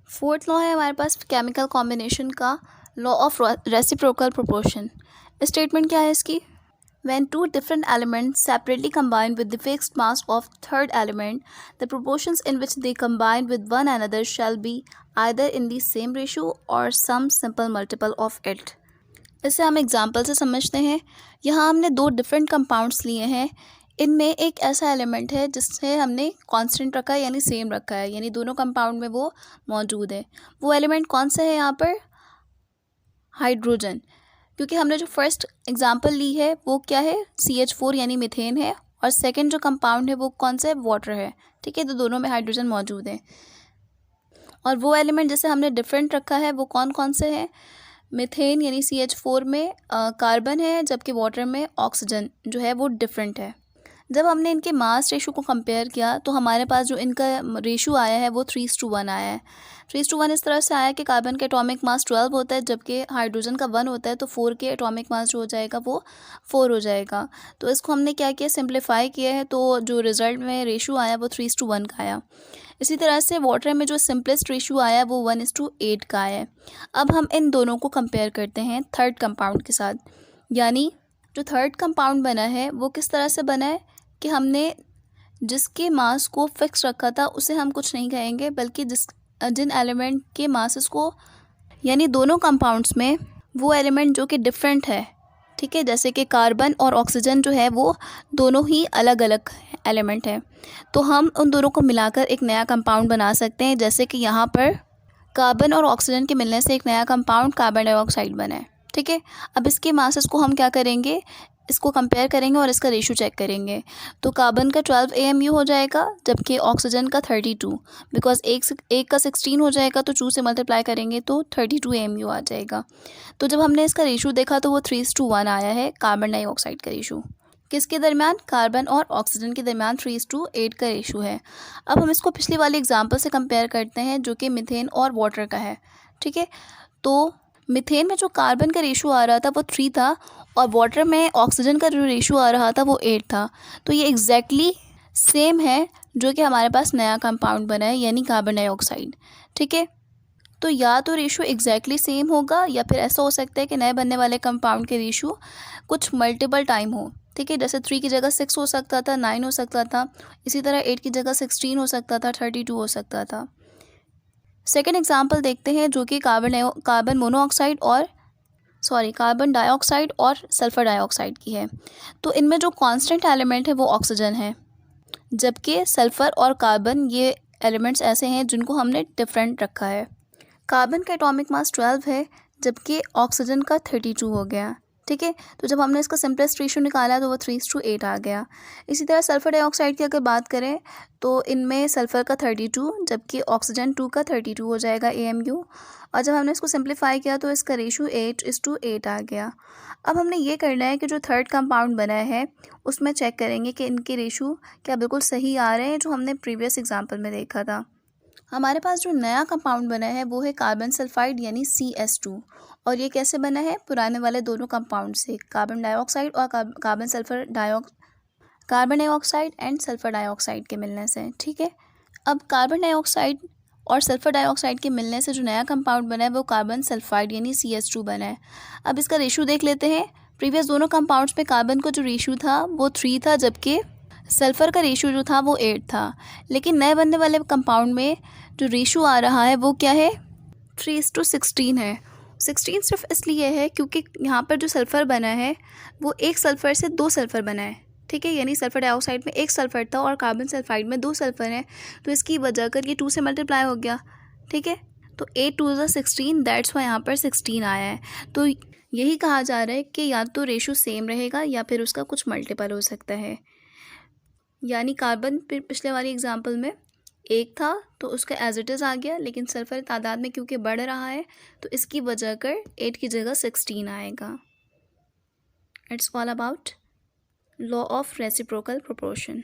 Fourth law है हमारे पास chemical combination का, law of reciprocal proportion. Statement क्या है इसकी? When two different elements separately combine with the fixed mass of third element, the proportions in which they combine with one another shall be either in the same ratio or some simple multiple of it. इसे हम example से समझते हैं। यहाँ हमने दो different compounds लिए हैं। इनमें एक ऐसा एलिमेंट है जिससे हमने कांस्टेंट रखा है यानी सेम रखा है, यानी दोनों कंपाउंड में वो मौजूद है। वो एलिमेंट कौन सा है यहाँ पर? हाइड्रोजन। क्योंकि हमने जो फर्स्ट एग्जांपल ली है वो क्या है? CH4 यानी मीथेन है, और सेकंड जो कंपाउंड है वो कौन सा है? वाटर है। ठीक है, तो दोनों में हाइड्रोजन मौजूद है। और वो एलिमेंट जैसे हमने डिफरेंट रखा है वो कौन कौन से हैं? मीथेन यानी CH4 में कार्बन है, जबकि वाटर में ऑक्सीजन जो है वो डिफरेंट है। जब हमने इनके मास रेशो को कंपेयर किया तो हमारे पास जो इनका रेशो आया है वो 3:1 आया है। 3:1 इस तरह से आया कि कार्बन के एटॉमिक मास 12 होता है, जबकि हाइड्रोजन का 1 होता है, तो 4 के एटॉमिक मास जो हो जाएगा वो 4 हो जाएगा। तो इसको हमने क्या किया? सिंप्लीफाई किया है, तो जो रिजल्ट में रेशो आया वो 3:1 का आया। इसी तरह से वाटर में जो सिंपलेस्ट रेशो आया वो 1:8 का आया है। अब हम इन दोनों को कंपेयर करते हैं थर्ड कंपाउंड के साथ। यानी जो थर्ड कंपाउंड बना है वो किस तरह से बना है कि हमने जिसके मास को फिक्स रखा था उसे हम कुछ नहीं कहेंगे, बल्कि जिन एलिमेंट के मासेस को, यानी दोनों कंपाउंड्स में वो एलिमेंट जो कि डिफरेंट है, ठीक है, जैसे कि कार्बन और ऑक्सीजन जो है वो दोनों ही अलग अलग एलिमेंट है, तो हम उन दोनों को मिलाकर एक नया कंपाउंड बना सकते हैं। जैसे कि यहाँ पर कार्बन और ऑक्सीजन के मिलने से एक नया कंपाउंड कार्बन डाइऑक्साइड बना है। ठीक है, अब इसके मासेस को हम क्या करेंगे? इसको कंपेयर करेंगे और इसका रेशो चेक करेंगे। तो कार्बन का 12 AMU हो जाएगा, जबकि ऑक्सीजन का 32, बिकॉज एक का 16 हो जाएगा, तो 2 से मल्टीप्लाई करेंगे तो 32 AMU आ जाएगा। तो जब हमने इसका रेशो देखा तो वो 3:1 आया है कार्बन डाइऑक्साइड का रेशो। किसके दरमियान? कार्बन और ऑक्सीजन के दरमियान 3:8 का रेशो है। अब हम इसको पिछले वाले एग्जाम्पल से कंपेयर करते हैं जो कि मीथेन और वाटर का है। ठीक है, तो मीथेन में जो कार्बन का रेशो आ रहा था वो 3 था, और वाटर में ऑक्सीजन का जो रेशो आ रहा था वो 8 था। तो ये एग्जैक्टली सेम है जो कि हमारे पास नया कंपाउंड बना है, यानी कार्बन डाइऑक्साइड। ठीक है, तो या तो रेशो एग्जैक्टली सेम होगा, या फिर ऐसा हो सकता है कि नए बनने वाले कंपाउंड के रेशो कुछ मल्टीपल टाइम हो। ठीक है, जैसे 3 की जगह 6 हो सकता था, 9 हो सकता था, इसी तरह 8 की जगह 16 हो सकता था, 32 हो सकता था। सेकेंड एग्जाम्पल देखते हैं जो कि कार्बन डाइऑक्साइड और सल्फर डाइऑक्साइड की है। तो इनमें जो कांस्टेंट एलिमेंट है वो ऑक्सीजन है, जबकि सल्फर और कार्बन ये एलिमेंट्स ऐसे हैं जिनको हमने डिफरेंट रखा है। कार्बन का एटॉमिक मास 12 है, जबकि ऑक्सीजन का 32 हो गया। ठीक है, तो जब हमने इसका सिंपलेस्ट रेशो निकाला तो वो 3:8 आ गया। इसी तरह सल्फर डाइऑक्साइड की अगर बात करें तो इनमें सल्फर का 32, जबकि ऑक्सीजन 2 का 32 हो जाएगा AMU। और जब हमने इसको सिंप्लीफाई किया तो इसका रेशो 8:8 आ गया। अब हमने ये करना है कि जो थर्ड कंपाउंड बना है उसमें चेक करेंगे कि इनके रेशो क्या बिल्कुल सही आ रहे हैं जो हमने प्रीवियस एग्जाम्पल में देखा था। हमारे पास जो नया कंपाउंड बना है वो है कार्बन सल्फाइड यानी CS2। और ये कैसे बना है? पुराने वाले दोनों कंपाउंड से, कार्बन डाइऑक्साइड और carbon dioxide and sulphur dioxide के मिलने से। ठीक है, अब कार्बन डाइऑक्साइड और सल्फर डाइऑक्साइड के मिलने से जो नया कंपाउंड बना है वो कार्बन सल्फाइड यानी CS2 बना है। अब इसका रेशो देख लेते हैं। प्रीवियस दोनों कंपाउंड्स में कार्बन का जो रेशो था वो 3 था, जबकि सल्फ़र का रेशो जो था वो 8 था। लेकिन नए बनने वाले कंपाउंड में जो रेशो आ रहा है वो क्या है? 3:16 है। 16 सिर्फ इसलिए है क्योंकि यहाँ पर जो सल्फ़र बना है वो एक सल्फ़र से 2 सल्फ़र बना है। ठीक है, यानी सल्फ़र डाइऑक्साइड में 1 सल्फ़र था और कार्बन सल्फाइड में 2 सल्फ़र हैं, तो इसकी वजह कर ये 2 से मल्टीप्लाई हो गया। ठीक है, तो 8 2 16, दैट्स वाई यहाँ पर 16 आया है। तो यही कहा जा रहा है कि या तो रेशो सेम रहेगा या फिर उसका कुछ मल्टीपल हो सकता है। यानी कार्बन पिछले वाली एग्जांपल में 1 था तो उसका एज इट इज़ आ गया, लेकिन सल्फर तादाद में क्योंकि बढ़ रहा है तो इसकी वजह कर 8 की जगह 16 आएगा। It's all about law of reciprocal proportion.